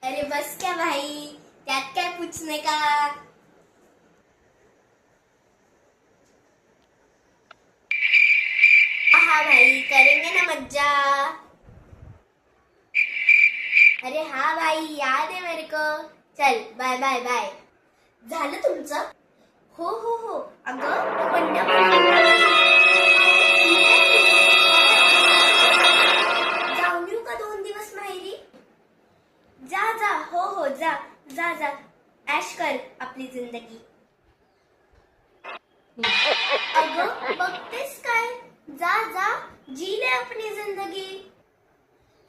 अरे बस क्या भाई, त्यात काय पूछने का। हाँ भाई, करेंगे ना मज्जा। अरे हाँ भाई, याद है मेरे को। चल बाय बाय बाय। झालं तुमचं? हो हो हो, अगं बंड्या जाऊन येऊ का 2 दिवस माहेरी? जा जा, हो हो जा जा जा, ऐश कर आपली जिंदगी। अगं बघतेस काय, जा जा, जी ले अपनी जिंदगी।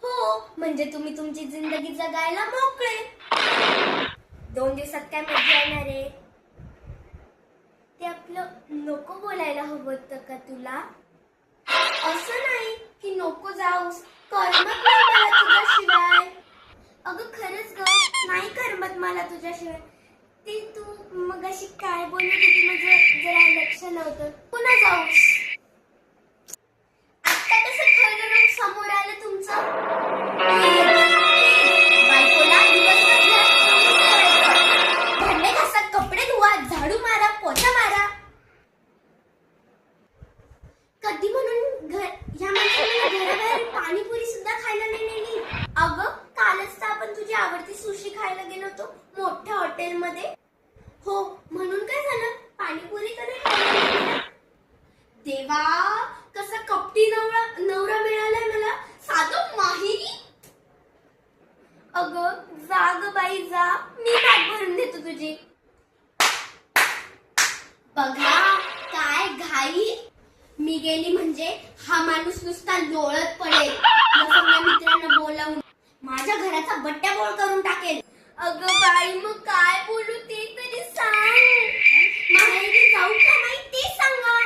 हो, म्हणजे तुम्ही तुमची जिंदगी जगायला मोकळे। 2 दिवसात काय मजा येणार आहे? ते आपलं नको बोलायला हवं होतं का तुला? असं नाही की नको जाऊस, करमत नाही मला तुझ्याशिवाय। अगं खरंच ग, नाही करमत मला तुझ्याशिवाय। ते तू मगाशी काय बोलत होती, माझं जरा लक्ष नव्हतं। पुन्हा जाऊस? आता कसं खरं रूप समोर आलं तुमचं? बायकोला दिवसभर घरात थांबून ठेवायचं। भांडे घासा, कपडे धुवा, झाडू मारा, पोछा मारा। कधी म्हणून ह्या माणसाने घराबाहेर पाणीपुरी सुद्धा खायला नाही नेली? अगं कालच तर आपण तुझी आवडती सुशी खायला गेलो होतो मोठ्या हॉटेलमध्ये। हो, म्हणून काय झालं, पाणीपुरी कधी खायला नेली? देवा, कसा कपटी नवरा मिळालाय मला, साधं माहेरी। अगं जा ग बाई जा, मी बॅग भरून देतो तुझी। बघा काय घाई, मी गेली म्हणजे हा माणूस नुसता लोळत पडेल, सगळ्या मित्रांना बोलावून माझ्या घराचा बट्ट्याबोळ करून टाकेल। अगं बाई, मग काय बोलू ते तरी सांग। माहेरी जाऊ का नाही ते सांगा।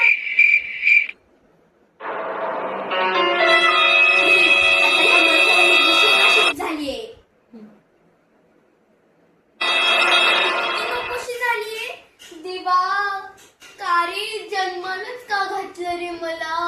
आता ह्या माणसाला मी दुसरी झालीये, किती नकोशी झालीये। देवा, का रे जन्मालाच का घातलं रे मला।